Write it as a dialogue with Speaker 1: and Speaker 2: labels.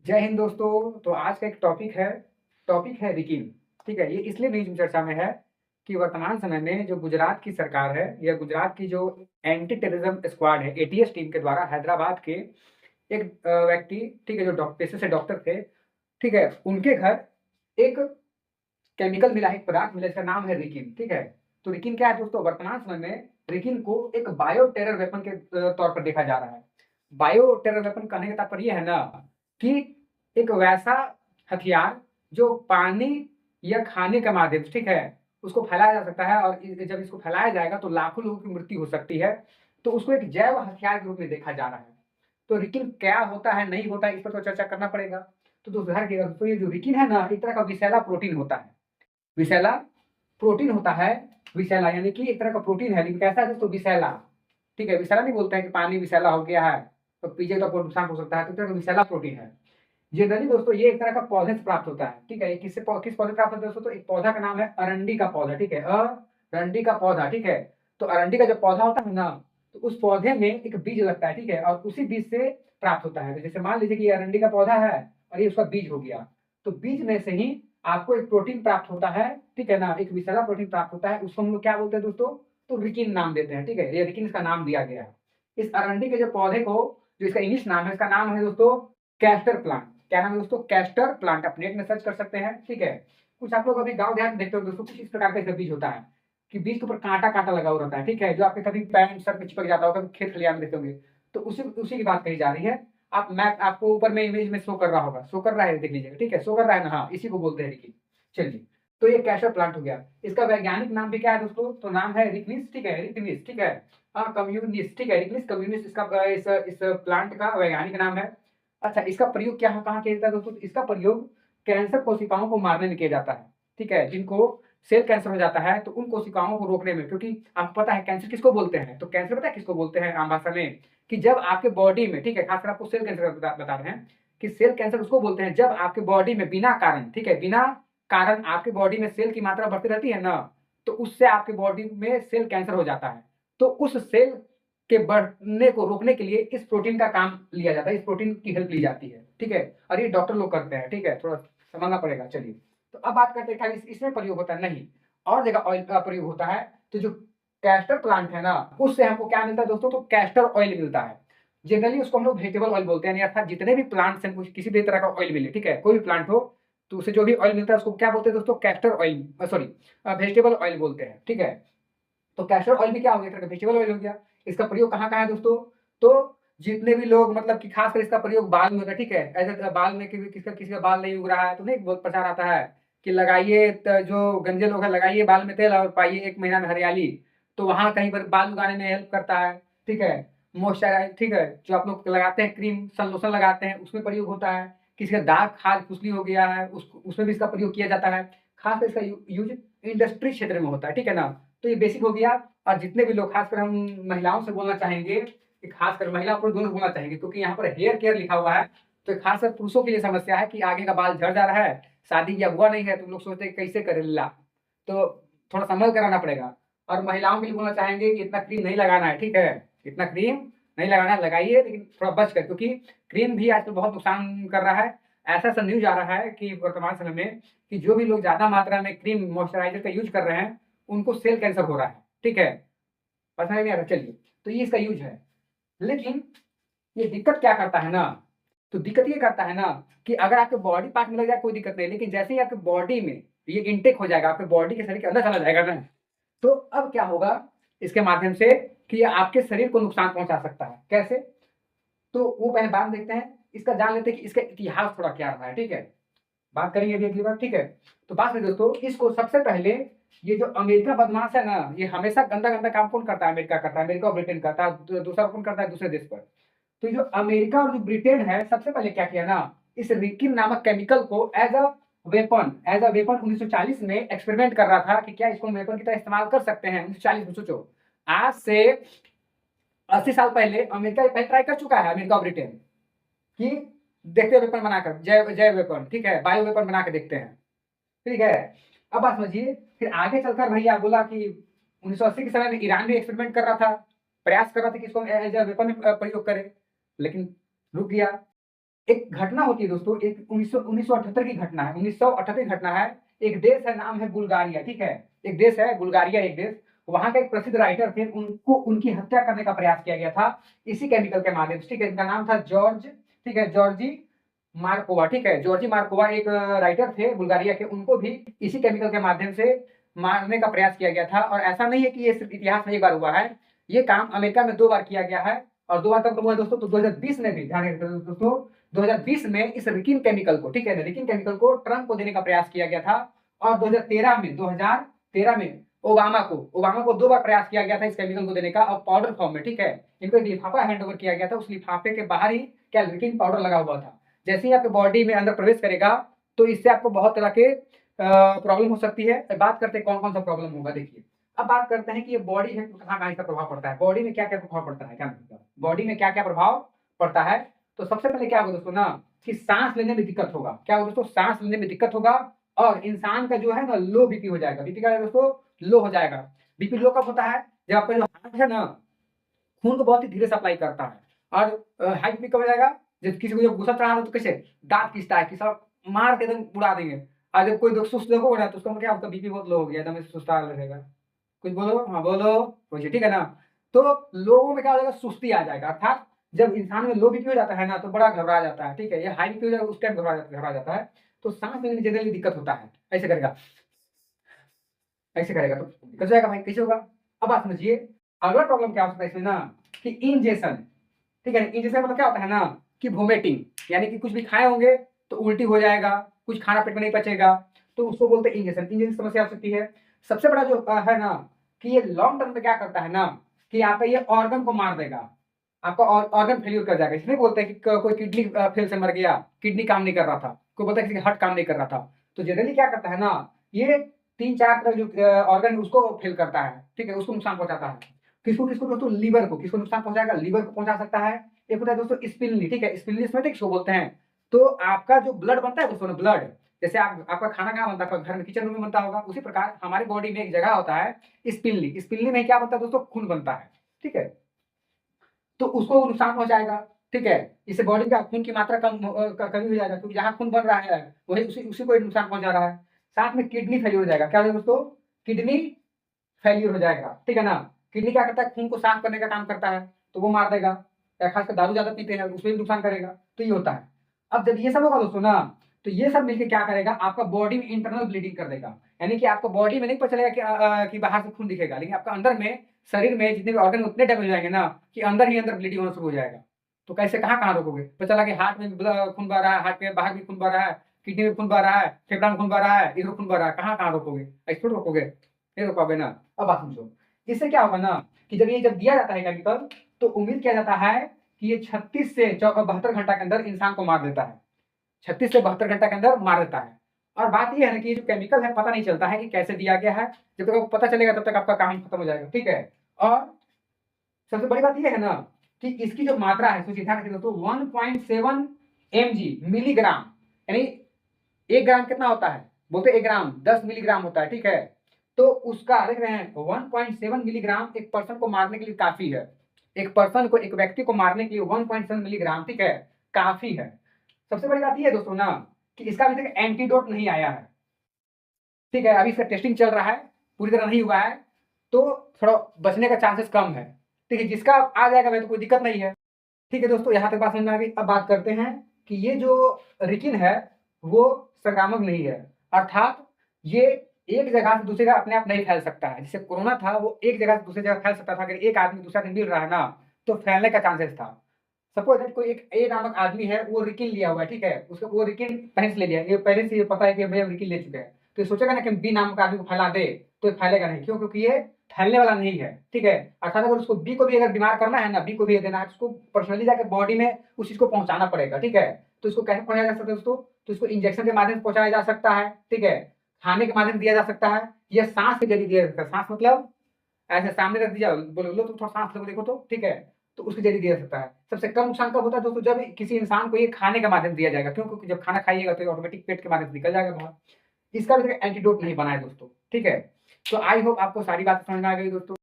Speaker 1: जय हिंद दोस्तों। तो आज का एक टॉपिक है रिकिन। ठीक है, ये इसलिए न्यूज में चर्चा में है कि वर्तमान समय में जो गुजरात की सरकार है या गुजरात की जो एंटी टेररिज्म स्क्वाड है एटीएस टीम के द्वारा हैदराबाद के एक व्यक्ति, ठीक है, जो पेशे से डॉक्टर थे, ठीक है, उनके घर एक केमिकल मिला है, एक पदार्थ मिला, इसका नाम है रिकिन। ठीक है, तो रिकिन क्या है दोस्तों? वर्तमान समय में रिकिन को एक बायो टेरर वेपन के तौर पर देखा जा रहा है। बायो टेरर वेपन कहने का तात्पर्य यह है ना कि एक वैसा हथियार जो पानी या खाने के माध्यम से, ठीक है, उसको फैलाया जा सकता है, और जब इसको फैलाया जाएगा तो लाखों लोगों की मृत्यु हो सकती है। तो उसको एक जैव हथियार के रूप में देखा जा रहा है। तो रिकिन क्या होता है, नहीं होता है, इस पर तो चर्चा करना पड़ेगा। तो दोस्तों ध्यान रखिएगा, तो ये जो रिकिन है ना, एक तरह का विषैला प्रोटीन होता है। विषैला प्रोटीन होता है। विषैला यानी कि एक तरह का प्रोटीन है, लेकिन कैसा है दोस्तों? विषैला। ठीक है, विषैला नहीं बोलते हैं कि पानी विषैला हो गया है तो पीजिए तो आपको नुकसान हो सकता है, तो इस तरह का विषैला प्रोटीन है। जनरली दोस्तों ये एक तरह का पौधे से प्राप्त होता है। ठीक है, ये किस पौधे से प्राप्त होता है दोस्तों? तो एक पौधा का नाम है अरंडी का पौधा। ठीक है, अरंडी का पौधा। ठीक है, तो अरंडी का जो पौधा होता है ना, तो उस पौधे में एक बीज लगता है। ठीक है, और उसी बीज से प्राप्त होता है। तो जैसे मान लीजिए कि ये अरंडी का पौधा है और ये उसका बीज हो गया, तो बीज में से ही आपको एक प्रोटीन प्राप्त होता है। ठीक है ना, एक विषैला प्रोटीन प्राप्त होता है, उसको हम लोग क्या बोलते हैं दोस्तों? तो रिकिन नाम देते हैं। ठीक है, ये रिकिन इसका नाम दिया गया है। इस अरंडी के जो पौधे को, जो इसका इंग्लिश नाम है, इसका नाम है दोस्तों कैस्टर प्लांट। क्या नाम है दोस्तों? Castor plant. आप नेट में सर्च कर सकते हैं। ठीक है, कुछ आप लोग अभी गांव देहात में देखते हो दोस्तों, कुछ इस प्रकार का इसका बीज होता है कि बीज के ऊपर कांटा कांटा लगा हुआ रहता है। ठीक है, जो आपके कभी पैंट शर्ट में चिपक जाता होगा, कभी खेत खलिहान में देखते होंगे। तो उसी उसी की बात कही जा रही है। आप मैप आपको ऊपर में इमेज में शो कर रहा होगा, शो कर रहा है, देख लीजिएगा। ठीक है, शो कर रहा है ना? हाँ, इसी को बोलते हैं रिकिन। चलिए, तो ये कैस्टर प्लांट हो गया। इसका वैज्ञानिक नाम भी क्या है दोस्तों? तो नाम है रिकनिस। ठीक है, रिकनिस। ठीक है, कम्युनिस। ठीक है, रिकनिस कम्युनिस इसका इस प्लांट का वैज्ञानिक नाम है। अच्छा, इसका प्रयोग क्या कहाँ किया जाता है दोस्तों? इसका प्रयोग कैंसर कोशिकाओं को मारने में किया जाता है। ठीक है, जिनको सेल कैंसर हो जाता है तो उन कोशिकाओं को रोकने में, क्योंकि आपको पता है कैंसर किसको बोलते हैं? तो कैंसर पता है किसको बोलते हैं आम भाषा में? कि जब आपके बॉडी में, ठीक है, खासकर आपको सेल कैंसर बता रहे हैं कि सेल कैंसर उसको बोलते हैं जब आपके बॉडी में बिना कारण, ठीक है, बिना कारण आपके बॉडी में सेल की मात्रा बढ़ती रहती है ना, तो उससे आपके बॉडी में सेल कैंसर हो जाता है। तो उस सेल के बढ़ने को रोकने के लिए इस प्रोटीन का काम लिया जाता है, इस प्रोटीन की हेल्प ली जाती है। ठीक है, और ये डॉक्टर लोग करते हैं। ठीक है, थोड़ा समझना पड़ेगा। चलिए, तो अब बात करते हैं खाली इसमें प्रयोग होता है नहीं, और जगह ऑयल का प्रयोग होता है। तो जो कैस्टर प्लांट है ना, उससे हमको क्या मिलता है दोस्तों? तो कैस्टर ऑयल मिलता है। जनरली उसको हम लोग वेजिटेबल ऑयल बोलते हैं, यानी अर्थात जितने भी प्लांट से किसी भी तरह का ऑयल मिले, ठीक है, कोई भी प्लांट हो, तो उसे जो भी ऑयल मिलता है उसको क्या बोलते हैं दोस्तों? Castor oil, sorry, vegetable oil बोलते हैं। ठीक है, तो कैस्टर ऑयल भी क्या हो गया? वेजिटेबल ऑयल हो गया। इसका प्रयोग कहाँ-कहाँ है दोस्तों? तो जितने भी लोग, मतलब कि खासकर इसका प्रयोग बाल में होता है। ठीक है, ऐसे बाल में किसी का बाल नहीं उग रहा है तो नहीं बहुत प्रचार आता है कि लगाइए, जो गंजे लोग हैं लगाइए बाल में तेल और पाइए 1 महीना में हरियाली। तो वहाँ कहीं पर बाल उगाने में हेल्प करता है। ठीक है, मॉइस्चराइज़र, ठीक है, जो आप लोग लगाते हैं क्रीम, सन लोशन लगाते हैं, उसमें प्रयोग होता है। किसी का दाग, खाज, खुजली हो गया है, उसमें भी इसका प्रयोग किया जाता है। खासकर इसका यूज़ इंडस्ट्री क्षेत्र में होता है। ठीक है ना? तो ये बेसिक हो गया। और जितने भी लोग, खासकर हम महिलाओं से बोलना चाहेंगे कि खासकर महिला पुरुष दोनों बोलना चाहेंगे, क्योंकि यहाँ पर हेयर केयर लिखा हुआ है। तो खासकर पुरुषों के लिए समस्या है कि आगे का बाल झड़ जा रहा है, शादी किया हुआ नहीं है, तो लोग सोचते हैं कैसे करें लीला। तो थोड़ा संभल कर आना पड़ेगा। और महिलाओं के लिए बोलना चाहेंगे कि इतना क्रीम नहीं लगाना है। ठीक है, इतना क्रीम नहीं लगाना है, लगाइए लेकिन थोड़ा बच कर, क्योंकि क्रीम भी आजकल बहुत नुकसान कर रहा है। ऐसा न्यूज आ रहा है कि वर्तमान समय में कि जो भी लोग ज्यादा मात्रा में क्रीम मॉइस्चराइजर का यूज कर रहे हैं उनको सेल कैंसर हो रहा है। ठीक है, पता नहीं आ रहा। चलिए, तो ये इसका यूज है। लेकिन ये दिक्कत क्या करता है ना, तो दिक्कत ये करता है ना कि अगर आपके बॉडी पार्ट में लग जाए कोई दिक्कत नहीं, लेकिन जैसे ही आपके बॉडी में ये इनटेक हो जाएगा, आपके बॉडी के शरीर के अंदर चला जाएगा ना, तो अब क्या होगा इसके माध्यम से कि ये आपके शरीर को नुकसान पहुंचा सकता है। कैसे? तो वो पहले बात देखते हैं, इसका जान लेते हैं कि इसका इतिहास थोड़ा क्या रहा है। ठीक है, बात करेंगे अभी अगली बार। ठीक है, तो बात में दोस्तों, इसको सबसे पहले, ये जो अमेरिका बदमाश है ना, ये हमेशा गंदा गंदा काम कौन करता है? अमेरिका करता है, अमेरिका और ब्रिटेन करता है, दूसरा कौन करता है? दूसरे देश पर। तो ये जो अमेरिका और जो ब्रिटेन है, सबसे पहले क्या किया ना, इस रिकिन नामक केमिकल को एज अ वेपन 1940 में एक्सपेरिमेंट कर रहा था कि क्या इसको वेपन की तरह इस्तेमाल कर सकते हैं। 1940 में सोचो, आज से 80 साल पहले अमेरिका ये पहले ट्राई कर चुका है, अमेरिका और ब्रिटेन, कि देखते हैं वेपन बनाकर, जय जय वेपन, ठीक है, बायो वेपन बना के देखते हैं। ठीक है, अब बात समझिए, फिर आगे चलकर भैया बोला कि 1980 के समय में ईरान भी एक्सपेरिमेंट कर रहा था, प्रयास कर रहा था कि इसको एज अ वेपन प्रयोग करे, लेकिन रुक गया। एक घटना होती है दोस्तों, एक 1978 की घटना है, 1978 की घटना है। एक देश है, नाम है बुल्गारिया, ठीक है, एक देश है बुल्गारिया, एक देश। वहां के एक प्रसिद्ध राइटर थे, उनको उनकी हत्या करने का प्रयास किया गया था इसी केमिकल के माध्यम से, ठीक है। इनका नाम था जॉर्ज, ठीक है, जॉर्जी मार्कोवा, ठीक है, जॉर्जी मार्कोवा एक राइटर थे बुल्गारिया के, उनको भी इसी केमिकल के माध्यम से मारने का प्रयास किया गया था। और ऐसा नहीं है कि ये सिर्फ इतिहास में एक बार हुआ है, ये काम अमेरिका में 2 बार किया गया है, और 2 बार कब हुआ है दोस्तों, तो 2020 में भी, ध्यान रखिए दोस्तों, 2020 में इस रिकिन केमिकल को, ठीक है, रिकिन केमिकल को ट्रंप को देने का प्रयास किया गया था। और 2013 में ओबामा को 2 बार प्रयास किया गया था इस केमिकल को देने का, और पाउडर फॉर्म में, ठीक है। इनको एक लिफाफा हैंड ओवर किया गया था, उस लिफाफे के बाहर ही क्या रिकिन पाउडर लगा हुआ था। जैसे ही आपके बॉडी में अंदर प्रवेश करेगा तो इससे आपको बहुत तरह के प्रॉब्लम हो सकती है। बात करते हैं कौन कौन सा प्रॉब्लम होगा, देखिए। अब बात करते हैं कि ये बॉडी है, कहाँ कहाँ इसका प्रभाव पड़ता है, बॉडी में क्या क्या प्रभाव पड़ता है, क्या मतलब बॉडी में क्या क्या प्रभाव पड़ता है। तो सबसे पहले क्या होगा दोस्तों ना, कि सांस लेने में दिक्कत होगा। क्या होगा दोस्तों, सांस लेने में दिक्कत होगा, और इंसान का जो है ना लो बीपी हो जाएगा। बीपी का दोस्तों लो हो जाएगा। बीपी लो कब होता है, जब आपका जो हार्ट है ना खून को बहुत ही धीरे सप्लाई करता है। और हाई बीपी कब हो जाएगा, जब किसी को जब गुस्सा चढ़ा दो तो कैसे दांत खींचता है कि सब मार के एकदम उड़ा देंगे। और जब कोई सुस्त देखो ना तो उसका मतलब क्या, उसका बीपी बहुत लो हो गया, एकदम सुस्ता रहेगा। कुछ बोलो, हाँ बोलो, वैसे ठीक है ना। तो लोगों में क्या हो जाएगा, सुस्ती आ जाएगा। अर्थात जब इंसान में लो बीपी हो जाता है ना तो बड़ा घबरा जाता है, ठीक है। ये हाई बीपी हो जाएगा उस टाइम घबरा जाता है। तो सांस लेने में जनरली दिक्कत होता है, ऐसे करेगा, ऐसे करेगा तो दिक्कत हो जाएगा भाई, कैसे होगा। अब आप समझिए अगला प्रॉब्लम क्या हो सकता है इसमें ना, कि इंजेशन, ठीक है। इंजेशन मतलब क्या होता है ना, कि वोमिटिंग, यानी कि कुछ भी खाए होंगे तो उल्टी हो जाएगा, कुछ खाना पेट में नहीं पचेगा, तो उसको बोलते हैं इंजेशन। इंजेशन समस्या हो सकती है। सबसे बड़ा जो है ना, कि ये लॉन्ग टर्म में क्या करता है ना, कि आपका ये ऑर्गन को मार देगा, आपका ऑर्गन फेल्यूर कर जाएगा। इसलिए बोलते हैं कि कोई किडनी फेल से मर गया, किडनी काम नहीं कर रहा था, कोई बोलता है किसी का हार्ट काम नहीं कर रहा था। तो जनरली क्या करता है ना, ये 3-4 तरह जो ऑर्गन है उसको फेल करता है, ठीक है, उसको नुकसान पहुंचाता है। किसको किसको दोस्तों, लीवर को, किसको नुकसान पहुंचाएगा, लीवर को पहुंचा सकता है। एक होता है दोस्तों स्प्लीन, ठीक है, स्प्लीन स्मेटिक इसको बोलते हैं। तो आपका जो ब्लड बनता है दोस्तों, ब्लड, जैसे आपका खाना कहाँ बनता है, आपका घर में किचन रूम में बनता होगा, उसी प्रकार हमारे बॉडी में एक जगह होता है स्प्लीन। स्प्लीन में क्या बनता है दोस्तों, खून बनता है, ठीक है। तो उसको नुकसान पहुंचाएगा, ठीक है। इससे बॉडी का खून की मात्रा कमी हो जाएगा, क्योंकि जहां खून बन रहा है वही उसी उसी को नुकसान पहुंचा रहा है। साथ में किडनी फेल्यूर हो जाएगा। क्या हो जाएगा दोस्तों, किडनी फेल्यूर हो जाएगा, ठीक है ना। किडनी क्या करता है, खून को साफ करने का काम करता है, तो वो मार देगा। या खासकर दारू ज्यादा पीते हैं उसमें भी नुकसान करेगा, तो ये होता है। अब जब ये सब होगा दोस्तों ना, तो ये सब मिलकर क्या करेगा, आपका बॉडी में इंटरनल ब्लीडिंग कर देगा। यानी कि आपको बॉडी में नहीं पता चलेगा कि बाहर से खून दिखेगा, लेकिन आपका अंदर में शरीर में जितने भी ऑर्गन उतने डैमेज हो जाएंगे ना, कि अंदर ही अंदर ब्लीडिंग होना शुरू हो जाएगा। तो कैसे कहाँ कहाँ रोकोगे, पता चला कि हार्ट में खून बह रहा है, हार्ट में बाहर भी खून बह रहा है, किडनी में खून बह रहा है, फेफड़ा में खून बह रहा है, इधर खून बह रहा है, कहाँ कहाँ रोकोगे, ऐसे थोड़ी रोकोगे, नहीं रोक पाओगे ना। अब बात समझो, इससे क्या होगा ना, कि जब दिया जाता है केमिकल, तो उम्मीद किया जाता है कि ये 36 से 72 घंटा के अंदर इंसान को मार देता है। 36 से 72 घंटा के अंदर मार देता है। और बात ये है ना कि ये जो केमिकल है पता नहीं चलता है कि कैसे दिया गया है। जब तक आपको पता चलेगा तब तक आपका काम खत्म हो जाएगा, ठीक है। और सबसे बड़ी बात ये है ना, कि इसकी जो मात्रा है, सोचिए, ध्यान रखिए दोस्तों, 1.7 mg मिलीग्राम, यानी 1 ग्राम कितना होता है, बोलते 1 ग्राम 10 मिलीग्राम होता है, ठीक है। तो उसका देख रहे हैं 1.7 मिलीग्राम एक पर्सन को मारने के लिए काफी है। एक पर्सन को, एक व्यक्ति को मारने के लिए 1.7 मिलीग्राम, ठीक है, काफी है। सबसे बड़ी बात ये है दोस्तों ना, कि इसका अभी तक एंटीडोट नहीं आया है, ठीक है। अभी इसका टेस्टिंग चल रहा है, पूरी तरह नहीं हुआ है, तो थोड़ा बचने का चांसेस कम है, ठीक है। जिसका आ जाएगा वह तो कोई दिक्कत नहीं है, ठीक है दोस्तों। यहाँ तक बात समझ में आ गई। अब बात करते हैं कि ये जो रिकिन है वो संक्रामक नहीं है, अर्थात ये एक जगह से दूसरी जगह अपने आप नहीं फैल सकता है। जैसे कोरोना था, वो एक जगह से दूसरी जगह फैल सकता था, अगर एक आदमी दूसरा दिन मिल रहा है ना तो फैलने का चांसेस था। सपोज दैट कोई एक ए नामक आदमी है, वो रिकिन लिया हुआ है, ठीक है, उसको वो रिकिन पहले से ले लिया, ये पहले से ये पता है कि भैया रिकिन ले चुके हैं, तो ये सोचेगा ना कि बी नामक आदमी को फैला दे, तो ये फैलेगा नहीं। क्यों, क्योंकि ये फैलने वाला नहीं है, ठीक है। अर्थात अगर उसको बी को भी अगर बीमार करना है ना, बी को भी देना है, तो उसको पर्सनली जाकर बॉडी में उस चीज को पहुंचाना पड़ेगा, ठीक है। तो इसको कैसे पहुंचाया जा सकता है दोस्तों, तो इसको इंजेक्शन के माध्यम से पहुंचाया जा सकता है, ठीक है, खाने के माध्यम से दिया जा सकता है, या सांस के जरिए दिया जा सकता है। सांस मतलब ऐसे सामने रख दिया, बोलो लो तुम थोड़ा सांस लो देखो, तो ठीक है, तो उसके जरिए दिया जा सकता है। सबसे कम नुकसान कब होता है दोस्तों, जब किसी इंसान को ये खाने के माध्यम से दिया जाएगा। क्यों, क्योंकि जब खाना खाइएगा तो ऑटोमेटिक पेट के माध्यम से निकल जाएगा बाहर। इसका भी एंटीडोट नहीं बना है दोस्तों, ठीक है। तो आई होप आपको सारी बातें समझ में आ गई दोस्तों।